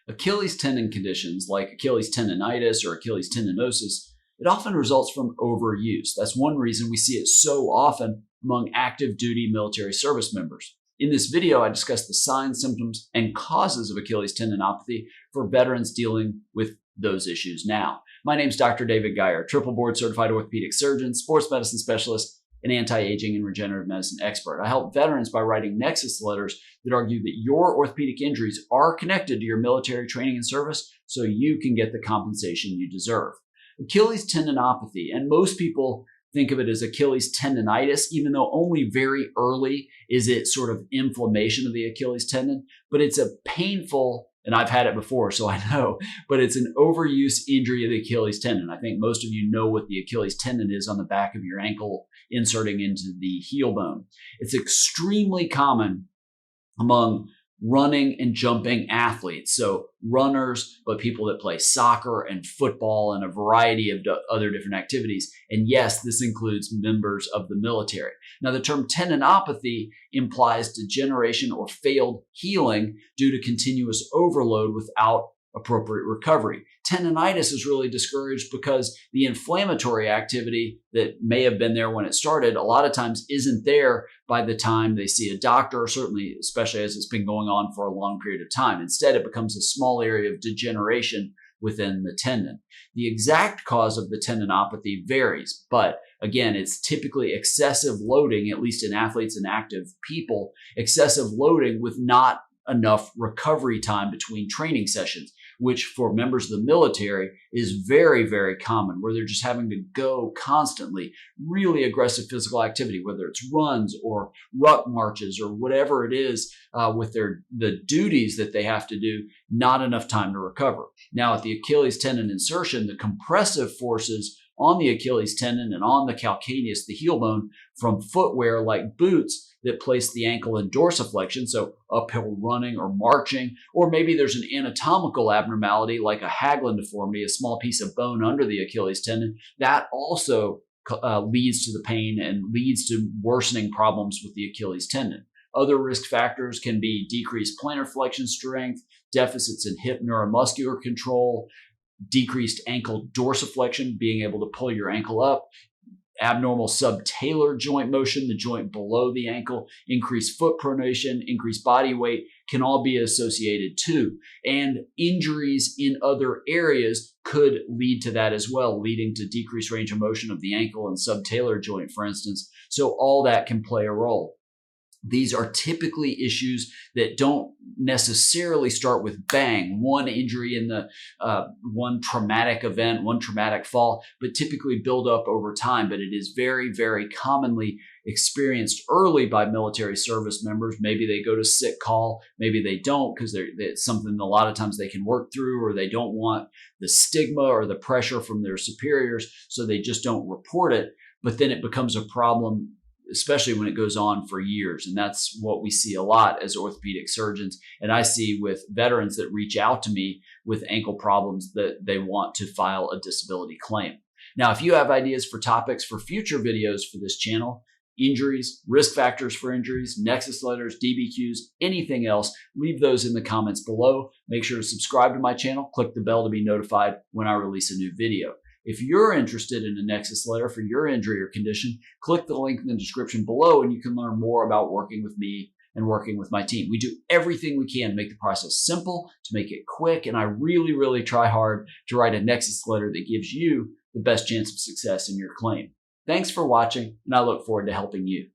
Achilles tendon conditions like Achilles tendinitis or Achilles tendinosis, it often results from overuse. That's one reason we see it so often among active duty military service members. In this video, I discuss the signs, symptoms, and causes of Achilles tendinopathy for veterans dealing with those issues now. My name is Dr. David Geier, triple board certified orthopedic surgeon, sports medicine specialist, and anti-aging and regenerative medicine expert. I help veterans by writing Nexus letters that argue that your orthopedic injuries are connected to your military training and service so you can get the compensation you deserve. Achilles tendinopathy, and most people think of it as Achilles tendinitis, even though only very early is it sort of inflammation of the Achilles tendon, but it's a painful, and I've had it before, so I know, but it's an overuse injury of the Achilles tendon. I think most of you know what the Achilles tendon is on the back of your ankle inserting into the heel bone. It's extremely common among running and jumping athletes. So runners, but people that play soccer and football and a variety of other different activities. And yes, this includes members of the military. Now, the term tendinopathy implies degeneration or failed healing due to continuous overload without appropriate recovery. Tendinitis is really discouraged because the inflammatory activity that may have been there when it started a lot of times isn't there by the time they see a doctor, or certainly especially as it's been going on for a long period of time. Instead, it becomes a small area of degeneration within the tendon. The exact cause of the tendinopathy varies, but again, it's typically excessive loading, at least in athletes and active people, excessive loading with not enough recovery time between training sessions, which for members of the military is very, very common, where they're just having to go constantly, really aggressive physical activity, whether it's runs or ruck marches or whatever it is with the duties that they have to do, not enough time to recover. Now, at the Achilles tendon insertion, the compressive forces on the Achilles tendon and on the calcaneus, the heel bone, from footwear like boots that place the ankle in dorsiflexion, so uphill running or marching, or maybe there's an anatomical abnormality like a Haglund deformity, a small piece of bone under the Achilles tendon, that also leads to the pain and leads to worsening problems with the Achilles tendon. Other risk factors can be decreased plantar flexion strength, deficits in hip neuromuscular control, decreased ankle dorsiflexion, being able to pull your ankle up, abnormal subtalar joint motion, the joint below the ankle, increased foot pronation, increased body weight can all be associated too. And injuries in other areas could lead to that as well, leading to decreased range of motion of the ankle and subtalar joint, for instance. So all that can play a role. These are typically issues that don't necessarily start with bang, one injury in the one traumatic event, one traumatic fall, but typically build up over time. But it is very, very commonly experienced early by military service members. Maybe they go to sick call, maybe they don't because it's something a lot of times they can work through, or they don't want the stigma or the pressure from their superiors, so they just don't report it. But then it becomes a problem, especially when it goes on for years. And that's what we see a lot as orthopedic surgeons. And I see with veterans that reach out to me with ankle problems that they want to file a disability claim. Now, if you have ideas for topics for future videos for this channel, injuries, risk factors for injuries, Nexus letters, DBQs, anything else, leave those in the comments below. Make sure to subscribe to my channel, click the bell to be notified when I release a new video. If you're interested in a Nexus letter for your injury or condition, click the link in the description below and you can learn more about working with me and working with my team. We do everything we can to make the process simple, to make it quick, and I really, really try hard to write a Nexus letter that gives you the best chance of success in your claim. Thanks for watching, and I look forward to helping you.